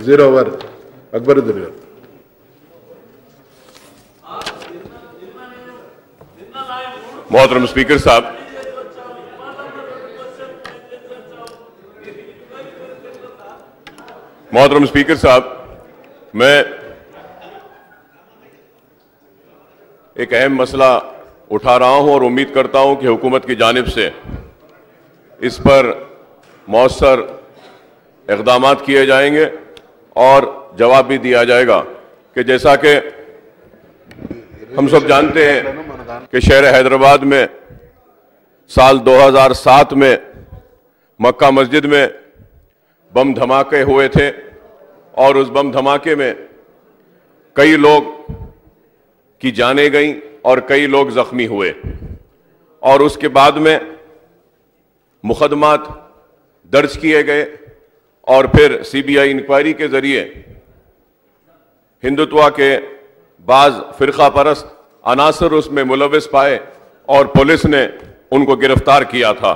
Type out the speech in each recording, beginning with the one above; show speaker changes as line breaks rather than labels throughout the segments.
0 over Akbaruddin గారు.
मोहतरम speaker साहब, मोहतरम स्पीकर साहब, मैं एक अहम मसला उठा रहा हूं और उम्मीद करता हूं कि हुकूमत की जानिब से इस पर मौसर इक़दामात किए जाएंगे और जवाब भी दिया जाएगा कि जैसा कि हम सब जानते हैं कि शहर हैदराबाद में साल 2007 में मक्का मस्जिद में बम धमाके हुए थे और उस बम धमाके में कई लोग की जानें गईं और कई लोग जख्मी हुए और उसके बाद में मुकदमात दर्ज किए गए और फिर सीबीआई इंक्वायरी के जरिए हिंदुत्व के बाज फिरका परस्त अनासर उसमें मुलविस पाए और पुलिस ने उनको गिरफ्तार किया था।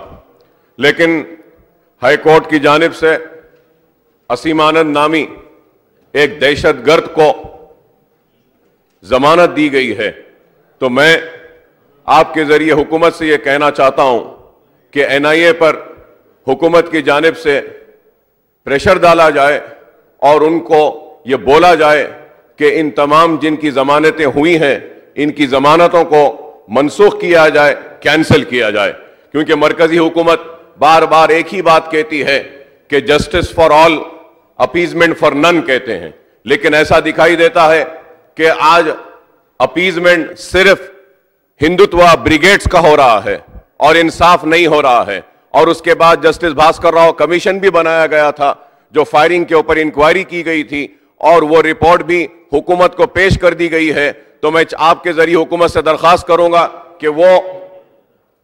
लेकिन हाई कोर्ट की जानिब से असीम आनंद नामी एक दहशतगर्द को जमानत दी गई है। तो मैं आपके जरिए हुकूमत से यह कहना चाहता हूं कि एनआईए पर हुकूमत की जानिब से प्रेशर डाला जाए और उनको ये बोला जाए कि इन तमाम जिनकी जमानतें हुई हैं इनकी जमानतों को मनसूख किया जाए, कैंसिल किया जाए, क्योंकि मरकजी हुकूमत बार बार एक ही बात कहती है कि justice for all, appeasement for none कहते हैं। लेकिन ऐसा दिखाई देता है कि आज अपीजमेंट सिर्फ हिंदुत्व ब्रिगेड्स का हो रहा है और इंसाफ नहीं हो रहा है। और उसके बाद जस्टिस भास्कर राव कमीशन भी बनाया गया था जो फायरिंग के ऊपर इंक्वायरी की गई थी और वो रिपोर्ट भी हुकूमत को पेश कर दी गई है। तो मैं आपके जरिए हुकूमत से दरखास्त करूंगा कि वो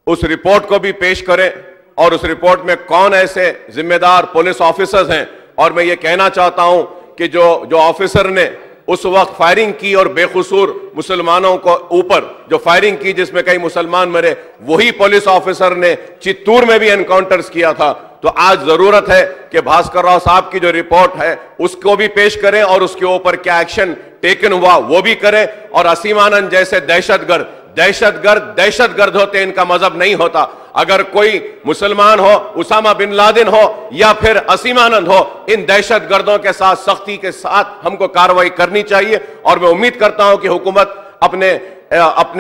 उस रिपोर्ट को भी पेश करें और उस रिपोर्ट में कौन ऐसे जिम्मेदार पुलिस ऑफिसर्स हैं। और मैं ये कहना चाहता हूं कि जो ऑफिसर ने उस वक्त फायरिंग की और बेकसूर मुसलमानों को ऊपर जो फायरिंग की जिसमें कई मुसलमान मरे, वही पुलिस ऑफिसर ने चित्तूर में भी एनकाउंटर्स किया था। तो आज जरूरत है कि भास्कर राव साहब की जो रिपोर्ट है उसको भी पेश करें और उसके ऊपर क्या एक्शन टेकन हुआ वो भी करें। और असीम आनंद जैसे दहशतगर्द होते, इनका मजहब नहीं होता। अगर कोई मुसलमान हो, उसामा बिन लादेन हो या फिर असीम आनंद हो, इन दहशतगर्दों के साथ सख्ती के साथ हमको कार्रवाई करनी चाहिए। और मैं उम्मीद करता हूं कि हुकूमत अपने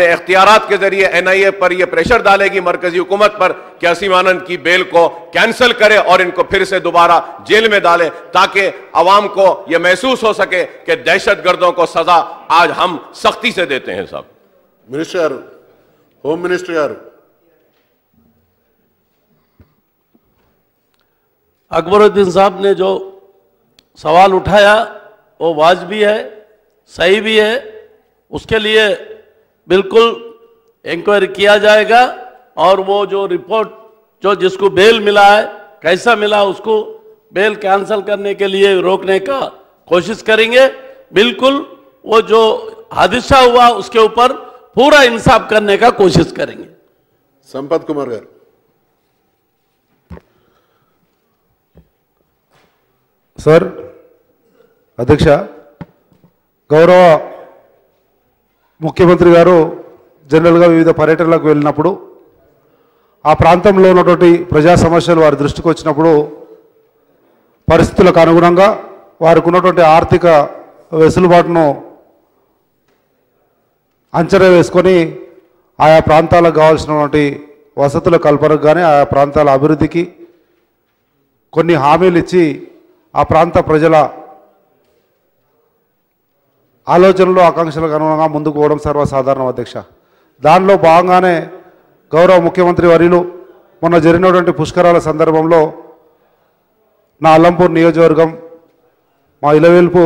इख्तियारात के जरिए एनआईए पर यह प्रेशर डालेगी मरकजी हुकूमत पर कि असीम आनंद की बेल को कैंसिल करे और इनको फिर से दोबारा जेल में डाले, ताकि अवाम को यह महसूस हो सके कि दहशतगर्दों को सजा आज हम सख्ती से देते हैं। साहब
मिनिस्टर, होम मिनिस्टर गारू.
अकबरुद्दीन साहब ने जो सवाल उठाया वो वाजिबी है, सही भी है। उसके लिए बिल्कुल इंक्वायरी किया जाएगा और वो जो रिपोर्ट जो जिसको बेल मिला है कैसा मिला उसको बेल कैंसिल करने के लिए रोकने का कोशिश करेंगे। बिल्कुल वो जो हादसा हुआ उसके ऊपर पूरा इंसाफ करने का कोशिश करेंगे।
संपत कुमार गारू.
सर अध्यक्ष, గౌరవ ముఖ్యమంత్రి గారు జనరల్గా వివిధ పర్యటనలకు వెళ్ళినప్పుడు ఆ ప్రాంతంలో ఉన్నటువంటి ప్రజా సమస్యలు వారి దృష్టికి వచ్చినప్పుడు పరిస్థితులకు అనుగుణంగా వారికి ఉన్నటువంటి ఆర్థిక వెసులుబాటును అంచనా వేసుకొని ఆయా ప్రాంతాలకు కావాల్సినటువంటి వసతుల కల్పనకు కానీ ఆయా ప్రాంతాల అభివృద్ధికి కొన్ని హామీలు ఇచ్చి ఆ ప్రాంత ప్రజల ఆలోచనలు ఆకాంక్షలకు అనుగుణంగా ముందుకు పోవడం సర్వసాధారణం అధ్యక్ష. దానిలో భాగంగానే గౌరవ ముఖ్యమంత్రి వర్యులు మొన్న జరిగినటువంటి పుష్కరాల సందర్భంలో నా అల్లంపూర్ నియోజకవర్గం మా ఇలవేల్పు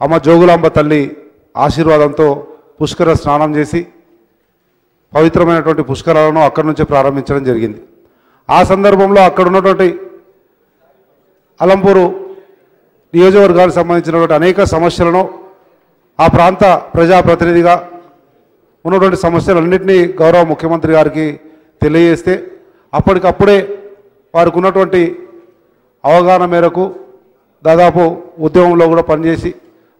అమ్మ జోగులాంబ తల్లి ఆశీర్వాదంతో పుష్కర స్నానం చేసి పవిత్రమైనటువంటి పుష్కరాలను అక్కడి నుంచే ప్రారంభించడం జరిగింది. ఆ సందర్భంలో అక్కడ ఉన్నటువంటి అలంపూరు నియోజకవర్గానికి సంబంధించినటువంటి అనేక సమస్యలను ఆ ప్రాంత ప్రజాప్రతినిధిగా ఉన్నటువంటి సమస్యలన్నింటినీ గౌరవ ముఖ్యమంత్రి గారికి తెలియజేస్తే అప్పటికప్పుడే వారికి ఉన్నటువంటి అవగాహన మేరకు దాదాపు ఉద్యమంలో కూడా పనిచేసి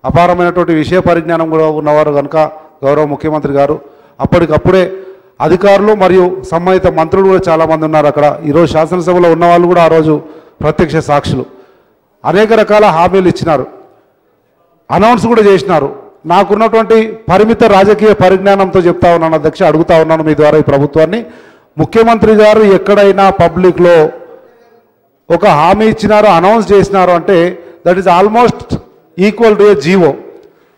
అపారమైనటువంటి విషయ పరిజ్ఞానం కూడా ఉన్నవారు కనుక గౌరవ ముఖ్యమంత్రి గారు అప్పటికప్పుడే అధికారులు మరియు సంబంధిత మంత్రులు కూడా చాలామంది ఉన్నారు అక్కడ. ఈరోజు శాసనసభలో ఉన్న వాళ్ళు కూడా ఆ రోజు ప్రత్యక్ష సాక్షులు. అనేక రకాల హామీలు ఇచ్చినారు, అనౌన్స్ కూడా చేసినారు. నాకున్నటువంటి పరిమిత రాజకీయ పరిజ్ఞానంతో చెప్తా ఉన్నాను అధ్యక్ష, అడుగుతా ఉన్నాను మీ ద్వారా ఈ ప్రభుత్వాన్ని. ముఖ్యమంత్రి గారు ఎక్కడైనా పబ్లిక్లో ఒక హామీ ఇచ్చినారో అనౌన్స్ చేసినారు అంటే that is almost equal to A GO.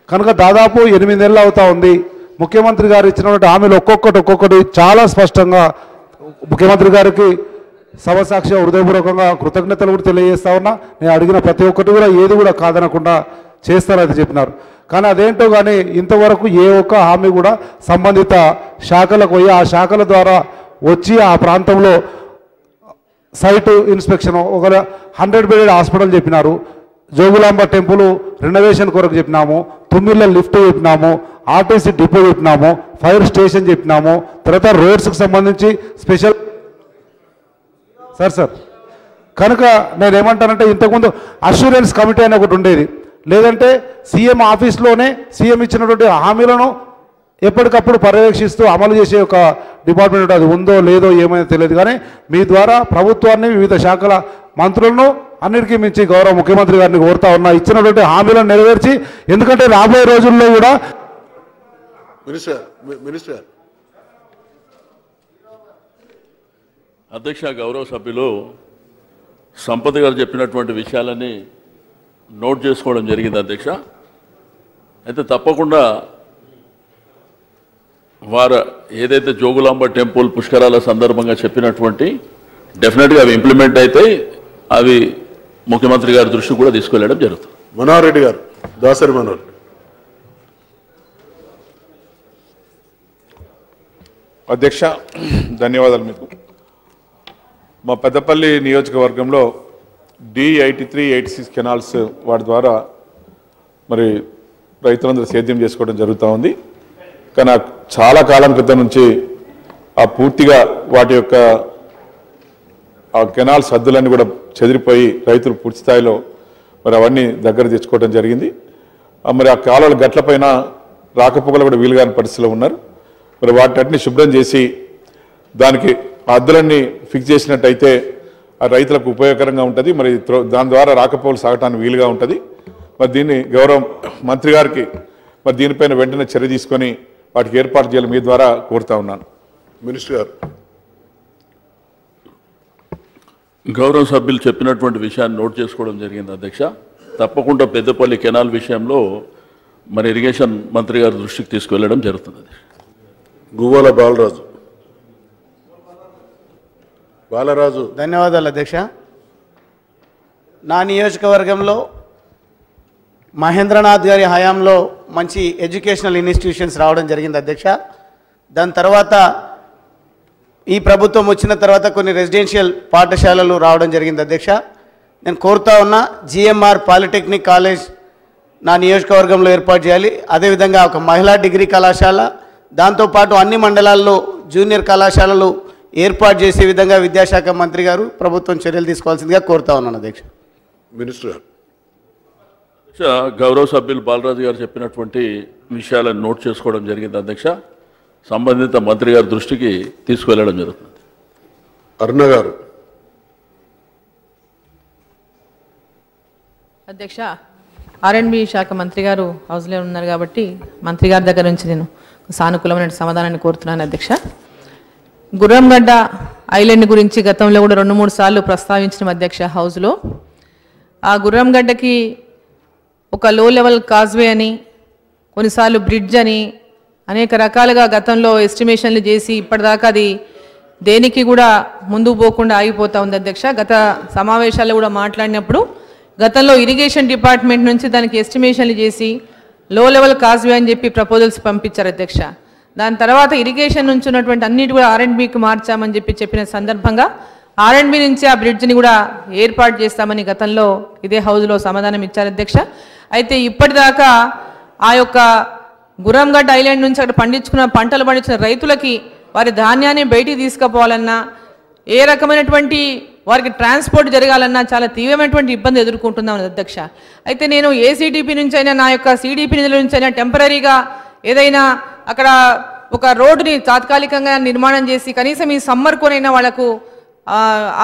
కనుక దాదాపు 8 నెలలు అవుతా ఉంది. ముఖ్యమంత్రి గారు ఇచ్చినటువంటి హామీలు ఒక్కొక్కటి చాలా స్పష్టంగా ముఖ్యమంత్రి గారికి సభసాక్షిగా హృదయపూర్వకంగా కృతజ్ఞతలు కూడా తెలియజేస్తా ఉన్నా. నేను అడిగిన ప్రతి ఒక్కటి కూడా ఏది కూడా కాదనకుండా చేస్తారని చెప్పినారు. కానీ అదేంటో కానీ ఇంతవరకు ఏ ఒక్క హామీ కూడా సంబంధిత శాఖలకు పోయి ఆ శాఖల ద్వారా వచ్చి ఆ ప్రాంతంలో సైట్ ఇన్స్పెక్షన్ ఒక 100 బెడెడ్ హాస్పిటల్ చెప్పినారు, జోగులాంబ టెంపుల్ రెనోవేషన్ కొరకు చెప్పినాము, తుమ్మిళ్ళ లిఫ్ట్ చెప్పినాము, ఆర్టీసీ డిపో చెప్పినాము, ఫైర్ స్టేషన్ చెప్పినాము, తర్వాత రోడ్స్కి సంబంధించి స్పెషల్ సార్ కనుక నేనేమంటానంటే ఇంతకుముందు అష్యూరెన్స్ కమిటీ అని ఒకటి ఉండేది, లేదంటే సీఎం ఆఫీస్లోనే సీఎం ఇచ్చినటువంటి హామీలను ఎప్పటికప్పుడు పర్యవేక్షిస్తూ అమలు చేసే ఒక డిపార్ట్మెంట్. అది ఉందో లేదో ఏమైనా తెలియదు. కానీ మీ ద్వారా ప్రభుత్వాన్ని వివిధ శాఖల మంత్రులను అన్నిటికీ మించి గౌరవ ముఖ్యమంత్రి గారిని కోరుతా ఉన్నా ఇచ్చినటువంటి హామీలను నెరవేర్చి, ఎందుకంటే రాబోయే రోజుల్లో కూడా
మినిస్టర్
అధ్యక్ష, గౌరవ సభ్యులు సంపత్ గారు చెప్పినటువంటి విషయాలని నోట్ చేసుకోవడం జరిగింది అధ్యక్ష. అయితే తప్పకుండా వారు ఏదైతే జోగులాంబ టెంపుల్ పుష్కరాల సందర్భంగా చెప్పినటువంటి డెఫినెట్గా అవి ఇంప్లిమెంట్ అయితే అవి ముఖ్యమంత్రి గారి దృష్టికి కూడా తీసుకెళ్లడం జరుగుతుంది.
మనోహర్ రెడ్డి గారు, దాసరి మనోహర్.
అధ్యక్ష ధన్యవాదాలు మీకు. మా పెద్దపల్లి నియోజకవర్గంలో D83, 86 కెనాల్స్ వాటి ద్వారా మరి రైతులందరూ సేద్యం చేసుకోవడం జరుగుతూ ఉంది. కానీ చాలా కాలం క్రితం నుంచి ఆ పూర్తిగా వాటి యొక్క ఆ కెనాల్స్ హద్దులన్నీ కూడా చెదిరిపోయి రైతులు పూర్తి స్థాయిలో మరి అవన్నీ దగ్గర తెచ్చుకోవడం జరిగింది. మరి ఆ కాలువల గట్లపైన రాకపోకలు కూడా వీలుగాని పరిస్థితిలో ఉన్నారు. మరి వాటిని శుభ్రం చేసి దానికి హద్దులన్నీ ఫిక్స్ చేసినట్టయితే ఆ రైతులకు ఉపయోగకరంగా ఉంటుంది. మరి దాని ద్వారా రాకపోకలు సాగటానికి వీలుగా ఉంటుంది. మరి దీన్ని గౌరవ మంత్రి గారికి మరి దీనిపైన వెంటనే చర్య తీసుకొని వాటికి ఏర్పాటు చేయాలి మీ ద్వారా కోరుతా ఉన్నాను.
మినిస్టర్ గారు.
గౌరవ సభ్యులు చెప్పినటువంటి విషయాన్ని నోట్ చేసుకోవడం జరిగింది అధ్యక్ష. తప్పకుండా పెద్దపల్లి కెనాల్ విషయంలో మరి ఇరిగేషన్ మంత్రి గారి దృష్టికి తీసుకువెళ్ళడం జరుగుతుంది.
గువ్వాల బాలరాజు.
ధన్యవాదాలు అధ్యక్ష. నా నియోజకవర్గంలో మహేంద్రనాథ్ గారి హయాంలో మంచి ఎడ్యుకేషనల్ ఇన్స్టిట్యూషన్స్ రావడం జరిగింది అధ్యక్ష. దాని తర్వాత ఈ ప్రభుత్వం వచ్చిన తర్వాత కొన్ని రెసిడెన్షియల్ పాఠశాలలు రావడం జరిగింది అధ్యక్ష. నేను కోరుతా ఉన్నా జిఎంఆర్ పాలిటెక్నిక్ కాలేజ్ నా నియోజకవర్గంలో ఏర్పాటు చేయాలి. అదేవిధంగా ఒక మహిళా డిగ్రీ కళాశాల, దాంతోపాటు అన్ని మండలాల్లో జూనియర్ కళాశాలలు ఏర్పాటు చేసే విధంగా విద్యాశాఖ మంత్రి గారు ప్రభుత్వం చర్యలు తీసుకోవాల్సిందిగా కోరుతా ఉన్నాను అధ్యక్ష.
మినిస్టర్ గారు.
గౌరవ సభ్యులు బాలరాజు గారు చెప్పినటువంటి విషయాలను నోట్ చేసుకోవడం జరిగింది అధ్యక్ష. సంబంధిత మంత్రి గారి దృష్టికి తీసుకువెళ్ళడం జరుగుతుంది.
అరుణ గారు.
అధ్యక్ష, R&B శాఖ మంత్రి గారు హౌస్లో ఉన్నారు కాబట్టి మంత్రి గారి దగ్గర నుంచి నేను సానుకూలమైన సమాధానాన్ని కోరుతున్నాను అధ్యక్ష. గుర్రంగడ్డ ఐలాండ్ గురించి గతంలో కూడా 2-3 సార్లు ప్రస్తావించిన అధ్యక్ష హౌస్లో. ఆ గుర్రంగడ్డకి ఒక లో లెవెల్ కాజ్వే అని, కొన్నిసార్లు బ్రిడ్జ్ అని అనేక రకాలుగా గతంలో ఎస్టిమేషన్లు చేసి ఇప్పటిదాకా అది దేనికి కూడా ముందుకు పోకుండా ఆగిపోతూ ఉంది అధ్యక్ష. గత సమావేశాల్లో కూడా మాట్లాడినప్పుడు గతంలో ఇరిగేషన్ డిపార్ట్మెంట్ నుంచి దానికి ఎస్టిమేషన్లు చేసి లో లెవెల్ కాజ్వే అని చెప్పి ప్రపోజల్స్ పంపించారు అధ్యక్ష. దాని తర్వాత ఇరిగేషన్ నుంచి ఉన్నటువంటి అన్నిటి కూడా R&Bకి మార్చామని చెప్పిన సందర్భంగా R&B నుంచి ఆ బ్రిడ్జ్ని కూడా ఏర్పాటు చేస్తామని గతంలో ఇదే హౌస్లో సమాధానం ఇచ్చారు అధ్యక్ష. అయితే ఇప్పటిదాకా ఆ యొక్క గుర్రంగడ్డ ఐలాండ్ నుంచి అక్కడ పంటలు పండించిన రైతులకి వారి ధాన్యాన్ని బయటికి తీసుకుపోవాలన్నా, ఏ రకమైనటువంటి వారికి ట్రాన్స్పోర్ట్ జరగాలన్నా చాలా తీవ్రమైనటువంటి ఇబ్బంది ఎదుర్కొంటున్నాం అధ్యక్ష. అయితే నేను ఏసీడీపీ నుంచి అయినా నా యొక్క సిడిపి నిధుల నుంచి అయినా టెంపరీగా ఏదైనా అక్కడ ఒక రోడ్డుని తాత్కాలికంగా నిర్మాణం చేసి కనీసం ఈ సమ్మర్ కొనైనా వాళ్లకు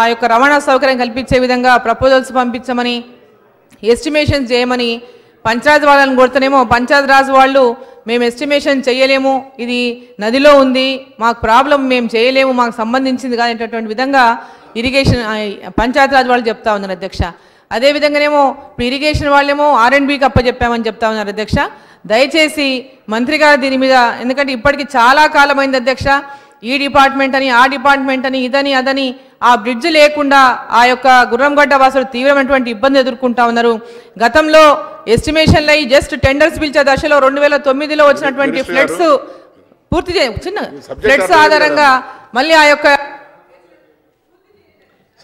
ఆ యొక్క రవాణా సౌకర్యం కల్పించే విధంగా ప్రపోజల్స్ పంపించమని, ఎస్టిమేషన్స్ చేయమని పంచాయత్ వాళ్ళని కొడుతూనేమో పంచాయత్ రాజ్ వాళ్ళు మేము ఎస్టిమేషన్ చేయలేము, ఇది నదిలో ఉంది, మాకు ప్రాబ్లం, మేము చేయలేము, మాకు సంబంధించింది కాదనేటటువంటి విధంగా ఇరిగేషన్ పంచాయత్ రాజ్ వాళ్ళు చెప్తా ఉన్నారు అధ్యక్ష. అదేవిధంగానేమో ఇప్పుడు ఇరిగేషన్ వాళ్ళేమో R&Bకి అప్పచెప్పామని చెప్తా ఉన్నారు అధ్యక్ష. దయచేసి మంత్రి గారు దీని మీద, ఎందుకంటే ఇప్పటికి చాలా కాలమైంది అధ్యక్ష, ఈ డిపార్ట్మెంట్ అని ఆ డిపార్ట్మెంట్ అని ఇదని అదని ఆ బ్రిడ్జ్ లేకుండా ఆ యొక్క గుర్రంగడ్డ వాసులు తీవ్రమైనటువంటి ఇబ్బంది ఎదుర్కొంటా ఉన్నారు. గతంలో ఎస్టిమేషన్లు అయ్యి జస్ట్ టెండర్స్ పిలిచే దశలో 2009లో వచ్చినటువంటి ఫ్లడ్స్ పూర్తి చిన్న ఫ్లడ్స్ ఆధారంగా మళ్ళీ ఆ యొక్క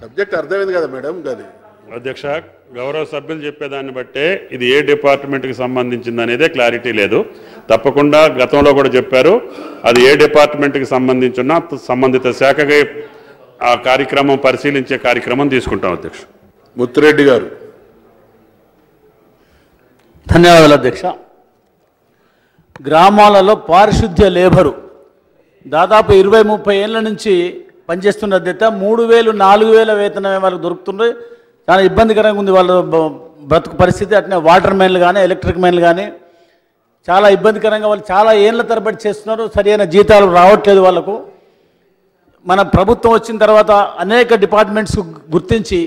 సబ్జెక్ట్ అర్థమైంది కదా మేడం. అది
అధ్యక్ష, గౌరవ సభ్యులు చెప్పేదాన్ని బట్టే ఇది ఏ డిపార్ట్మెంట్కి సంబంధించింది అనేదే క్లారిటీ లేదు. తప్పకుండా గతంలో కూడా చెప్పారు, అది ఏ డిపార్ట్మెంట్కి సంబంధించిన సంబంధిత శాఖగా ఆ కార్యక్రమం పరిశీలించే కార్యక్రమం తీసుకుంటాం అధ్యక్ష.
ముత్తిరెడ్డి గారు.
ధన్యవాదాలు అధ్యక్ష. గ్రామాలలో పారిశుద్ధ్య లేబరు దాదాపు 20-30 ఏళ్ళ నుంచి పనిచేస్తున్న అధ్యక్ష. 3,000 4,000 వేతనం వాళ్ళకి దొరుకుతుంది. చాలా ఇబ్బందికరంగా ఉంది వాళ్ళ బ్రతుకు పరిస్థితి. అట్నే వాటర్ మెన్లు కానీ ఎలక్ట్రిక్ మెన్లు కానీ చాలా ఇబ్బందికరంగా వాళ్ళు చాలా ఏళ్ళ తరబడి చేస్తున్నారు. సరైన జీతాలు రావట్లేదు వాళ్ళకు. మన ప్రభుత్వం వచ్చిన తర్వాత అనేక డిపార్ట్మెంట్స్ గుర్తించి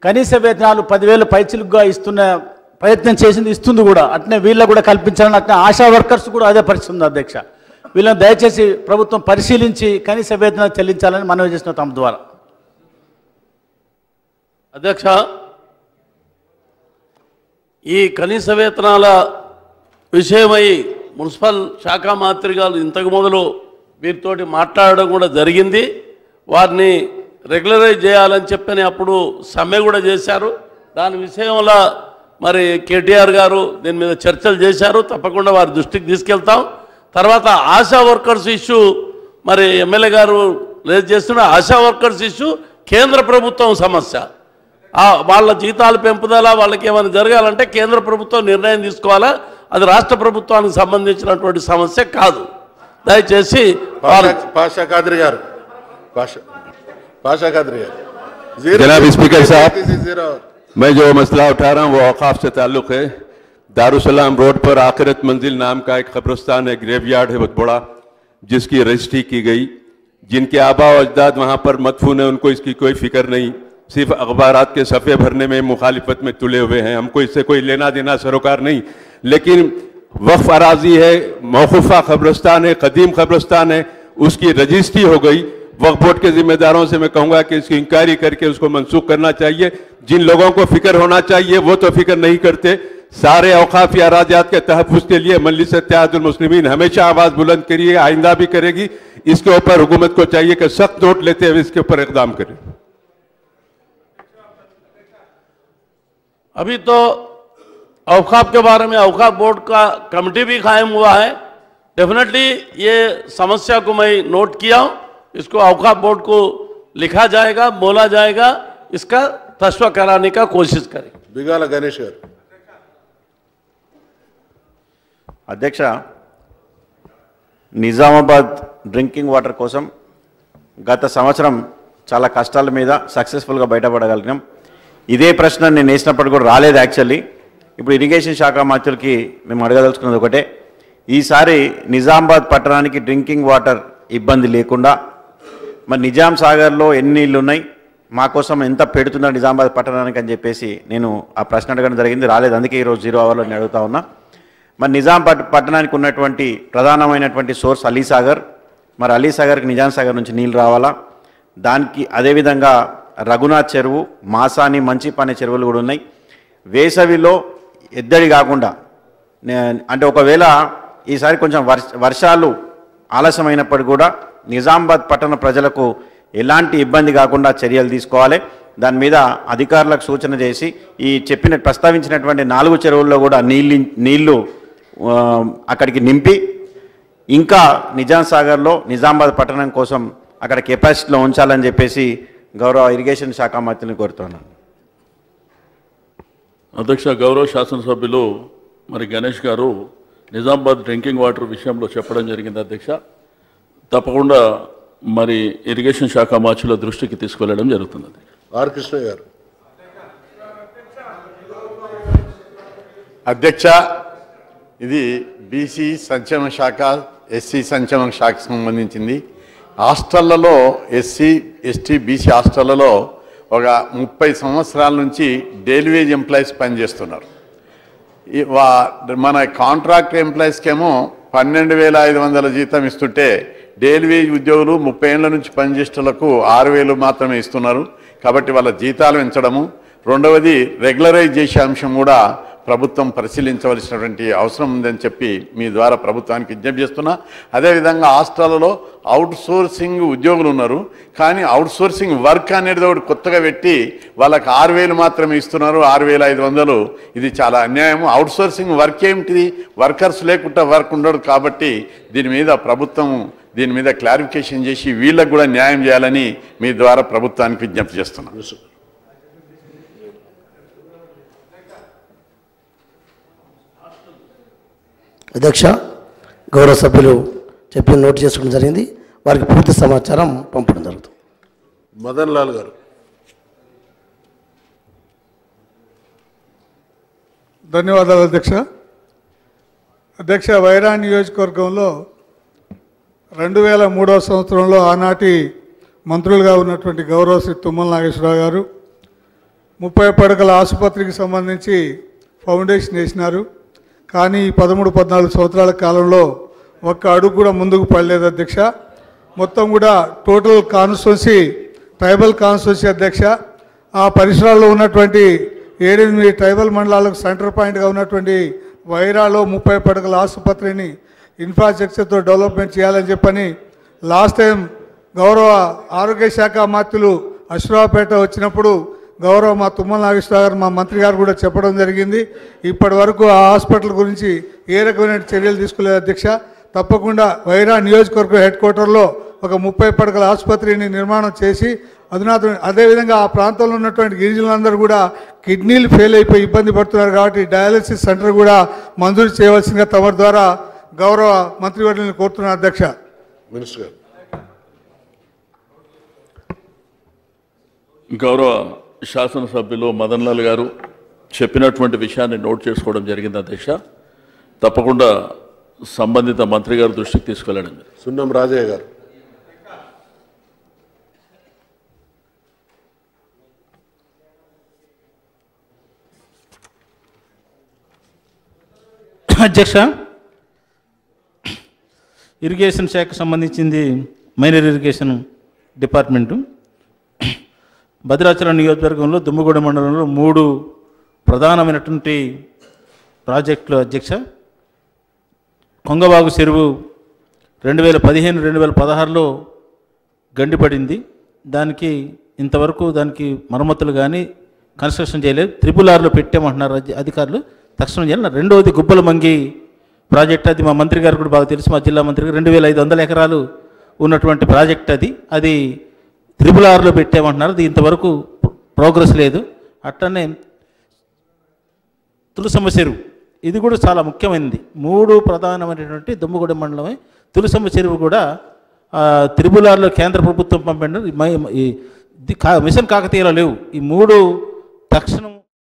కనీస వేతనాలు 10,000 పైచిలుగా ఇస్తున్న ప్రయత్నం చేసింది, ఇస్తుంది కూడా. అట్నే వీళ్ళకు కూడా కల్పించాలని, అట్నే ఆశా వర్కర్స్ కూడా అదే పరిస్థితి ఉంది అధ్యక్ష. వీళ్ళని దయచేసి ప్రభుత్వం పరిశీలించి కనీస వేతనాలు చెల్లించాలని మనవి చేసిన తమ ద్వారా.
అధ్యక్ష, ఈ కనీస వేతనాల విషయమై మున్సిపల్ శాఖ మంత్రి గారు ఇంతకు మొదలు వీరితోటి మాట్లాడడం కూడా జరిగింది. వారిని రెగ్యులరైజ్ చేయాలని చెప్పని అప్పుడు సమ్మె కూడా చేశారు. దాని విషయంలో మరి కేటీఆర్ గారు దీని మీద చర్చలు చేశారు. తప్పకుండా వారి దృష్టికి తీసుకెళ్తాం. తర్వాత ఆశా వర్కర్స్ ఇష్యూ మరి ఎమ్మెల్యే గారు రేజ్ చేస్తున్న ఆశా వర్కర్స్ ఇష్యూ కేంద్ర ప్రభుత్వం సమస్య. వాళ్ళ జీతాలు పెంపుదల, వాళ్ళకి ఏమైనా జరగాలంటే కేంద్ర ప్రభుత్వం నిర్ణయం తీసుకోవాలా, అది రాష్ట్ర ప్రభుత్వానికి సంబంధించినటువంటి సమస్య కాదు. దయచేసి
పాషా ఖాద్రి గారు.
जनाब स्पीकर साहब, मैं जो मसला उठा रहा हूँ वो औकाफ से ताल्लुक़ है। दारुसलाम रोड पर आखिरत मंजिल नाम का एक कब्रिस्तान है, ग्रेवयार्ड है बहुत बड़ा, जिसकी रजिस्ट्री की गई। जिनके आबा व अजदाद वहाँ पर मदफून है, उनको इसकी कोई फिक्र नहीं, सिर्फ अखबारात के सफ़े भरने में मुखालिफत में तुले हुए हैं। हमको इससे कोई लेना देना सरोकार नहीं। लेकिन वक्फ अराजी है, मौकूफ़ा कब्रिस्तान है, कदीम कब्रिस्तान है, उसकी रजिस्ट्री हो गई। वक्फ बोर्ड के जिम्मेदारों से मैं कहूँगा कि इसकी इंक्वायरी करके उसको मनसूख करना चाहिए। जिन लोगों को फिक्र होना चाहिए वो तो फिक्र नहीं करते। सारे औकाफी अराजात के तहफ़्फ़ुज़ के लिए मजलिस इत्तेहादुल मुस्लिमीन हमेशा आवाज़ बुलंद करी है, आइंदा भी करेगी। इसके ऊपर हुकूमत को चाहिए कि सख्त नोट लेते हुए इसके ऊपर इक़दाम करें।
अभी तो औकाफ के बारे में औकाफ बोर्ड का कमेटी भी कायम हुआ है। डेफिनेटली ये समस्या को मैं नोट किया हूँ, इसको औकाफ बोर्ड को लिखा जाएगा, बोला जाएगा, इसका तस्वा कराने का कोशिश करें।
बिगाला गणेश गाరు.
అధ్యక్ష, నిజామాబాద్ డ్రింకింగ్ వాటర్ కోసం గత సంవత్సరం చాలా కష్టాల మీద సక్సెస్ఫుల్గా బయటపడగలిగినాం. ఇదే ప్రశ్న నేను వేసినప్పుడు కూడా రాలేదు యాక్చువల్లీ. ఇప్పుడు ఇరిగేషన్ శాఖ మంత్రులకి మేము అడగదలుచుకున్నది ఒకటే, ఈసారి నిజామాబాద్ పట్టణానికి డ్రింకింగ్ వాటర్ ఇబ్బంది లేకుండా మరి నిజాం సాగర్లో ఎన్ని నీళ్ళు ఉన్నాయి, మా కోసం ఎంత పెడుతున్నారు నిజామాబాద్ పట్టణానికి అని చెప్పేసి నేను ఆ ప్రశ్న అడగడం జరిగింది, రాలేదు. అందుకే ఈరోజు 0 అవర్లో నేను అడుగుతా ఉన్నా. మరి నిజాం పట్టణానికి ఉన్నటువంటి ప్రధానమైనటువంటి సోర్స్ అలీసాగర్, మరి అలీసాగర్కి నిజాం సాగర్ నుంచి నీళ్ళు రావాలా. దానికి అదేవిధంగా రఘునాథ్ చెరువు, మాసాని, మంచిపానే చెరువులు కూడా ఉన్నాయి. వేసవిలో ఎద్దడి కాకుండా అంటే ఒకవేళ ఈసారి కొంచెం వర్షాలు ఆలస్యమైనప్పుడు కూడా నిజామాబాద్ పట్టణ ప్రజలకు ఎలాంటి ఇబ్బంది కాకుండా చర్యలు తీసుకోవాలి. దాని మీద అధికారులకు సూచన చేసి ఈ ప్రస్తావించినటువంటి 4 చెరువుల్లో కూడా నీళ్లు అక్కడికి నింపి ఇంకా నిజాం సాగర్లో నిజామాబాద్ పట్టణం కోసం అక్కడ కెపాసిటీలో ఉంచాలని చెప్పేసి గౌరవ ఇరిగేషన్ శాఖ మంత్రిని కోరుతున్నాను.
అధ్యక్ష, గౌరవ శాసనసభ్యులు మరి గణేష్ గారు నిజామాబాద్ డ్రింకింగ్ వాటర్ విషయంలో చెప్పడం జరిగింది అధ్యక్ష. తప్పకుండా మరి ఇరిగేషన్ శాఖ మార్చిలో దృష్టికి తీసుకెళ్లడం జరుగుతుంది.
ఆర్ కృష్ణ గారు.
అధ్యక్ష, ఇది బీసీ సంక్షేమ శాఖ, ఎస్సీ సంక్షేమ శాఖకు సంబంధించింది. హాస్టళ్లలో ఎస్సీ, ఎస్టీ, బీసీ హాస్టళ్లలో ఒక 30 సంవత్సరాల నుంచి డైలీ వేజ్ ఎంప్లాయీస్ పనిచేస్తున్నారు. మన కాంట్రాక్ట్ ఎంప్లాయీస్కేమో 12,500 జీతం ఇస్తుంటే డైలీ వేజ్ ఉద్యోగులు 30 ఏళ్ల నుంచి పనిచేసేటలకు 6,000 మాత్రమే ఇస్తున్నారు. కాబట్టి వాళ్ళ జీతాలు పెంచడము, రెండవది రెగ్యులరైజ్ చేసే అంశం కూడా ప్రభుత్వం పరిశీలించవలసినటువంటి అవసరం ఉందని చెప్పి మీ ద్వారా ప్రభుత్వానికి విజ్ఞప్తి చేస్తున్నా. అదేవిధంగా హాస్టల్లో అవుట్ సోర్సింగ్ ఉద్యోగులు ఉన్నారు, కానీ అవుట్ సోర్సింగ్ వర్క్ అనేది ఒకటి కొత్తగా పెట్టి వాళ్ళకి 6,000 మాత్రమే ఇస్తున్నారు, 6,500. ఇది చాలా అన్యాయం. అవుట్ సోర్సింగ్ వర్క్ ఏమిటిది? వర్కర్స్ లేకుండా వర్క్ ఉండడు. కాబట్టి దీని మీద ప్రభుత్వం దీని మీద క్లారిఫికేషన్ చేసి వీళ్ళకు కూడా న్యాయం చేయాలని మీ ద్వారా ప్రభుత్వానికి విజ్ఞప్తి చేస్తున్నాను.
అధ్యక్ష, గౌరవ సభ్యులు చెప్పి నోట్ చేసుకోవడం జరిగింది. వారికి పూర్తి సమాచారం పంపడం జరుగుతుంది.
మదన్ లాల్ గారు.
ధన్యవాదాలు అధ్యక్ష. అధ్యక్ష, వైరా నియోజకవర్గంలో 2003వ సంవత్సరంలో ఆనాటి మంత్రులుగా ఉన్నటువంటి గౌరవ శ్రీ తుమ్మల నాగేశ్వరరావు గారు 30 పడకల ఆసుపత్రికి సంబంధించి ఫౌండేషన్ వేసినారు. కానీ 13-14 సంవత్సరాల కాలంలో ఒక్క అడుగు కూడా ముందుకు పడలేదు అధ్యక్ష. మొత్తం కూడా టోటల్ కాన్స్టిట్యున్సీ ట్రైబల్ కాన్స్టిట్యున్సీ అధ్యక్ష. ఆ పరిసరాల్లో ఉన్నటువంటి 7-8 ట్రైబల్ మండలాలకు సెంటర్ పాయింట్గా ఉన్నటువంటి వైరాలో 30 పడకల ఆసుపత్రిని ఇన్ఫ్రాస్ట్రక్చర్తో డెవలప్మెంట్ చేయాలని చెప్పని లాస్ట్ టైం గౌరవ ఆరోగ్య శాఖ మంత్రులు అశ్వరావుపేట వచ్చినప్పుడు గౌరవ మా తుమ్మల నాగేశ్వరరావు గారు, మా మంత్రి గారు కూడా చెప్పడం జరిగింది. ఇప్పటి వరకు ఆ హాస్పిటల్ గురించి ఏ రకమైన చర్యలు తీసుకోలేదు అధ్యక్ష. తప్పకుండా వైరా నియోజకవర్గ హెడ్ క్వార్టర్లో ఒక 30 పడకల ఆసుపత్రిని నిర్మాణం చేసి అదేవిధంగా ఆ ప్రాంతంలో ఉన్నటువంటి గిరిజనులందరూ కూడా కిడ్నీలు ఫెయిల్ అయిపోయి ఇబ్బంది పడుతున్నారు. కాబట్టి డయాలసిస్ సెంటర్ కూడా మంజూరు చేయవలసిందిగా తమ ద్వారా గౌరవ మంత్రివర్యులను కోరుతున్నారు అధ్యక్ష.
మినిస్టర్ గారు.
గౌరవ శాసనసభ్యులు మదన్ లాల్ గారు చెప్పినటువంటి విషయాన్ని నోట్ చేసుకోవడం జరిగింది అధ్యక్ష. తప్పకుండా సంబంధిత మంత్రి గారి దృష్టికి తీసుకెళ్లడం.
సున్నం రాజయ్య గారు.
అధ్యక్ష, ఇరిగేషన్ శాఖకు సంబంధించింది మైనర్ ఇరిగేషన్ డిపార్ట్మెంటు. భద్రాచలం నియోజకవర్గంలో దుమ్మగూడెం మండలంలో 3 ప్రధానమైనటువంటి ప్రాజెక్టులు అధ్యక్ష. కొంగబాగు చెరువు 2015-2016లో గండిపడింది. దానికి ఇంతవరకు దానికి మరమ్మతులు కానీ కన్స్ట్రక్షన్ చేయలేదు. RRRలో పెట్టామంటున్నారు అధికారులు, తక్షణం చేయాలి. రెండవది గుబ్బల మంగి ప్రాజెక్ట్, అది మా మంత్రి గారు కూడా బాగా తెలుసు, మా జిల్లా మంత్రి గారు. 2500 ఎకరాలు ఉన్నటువంటి ప్రాజెక్ట్ అది RRRలో పెట్టామంటున్నారు. అది ఇంతవరకు ప్రోగ్రెస్ లేదు. అట్లనే తులసమ్మ చెరువు, ఇది కూడా చాలా ముఖ్యమైనది. 3 ప్రధానమైనటువంటి దుమ్మగూడెం మండలమే. తులసమ్మ చెరువు కూడా RRRలో కేంద్ర ప్రభుత్వం పంపారు. మిషన్ కాకతీయలో లేవు. ఈ 3 తక్షణం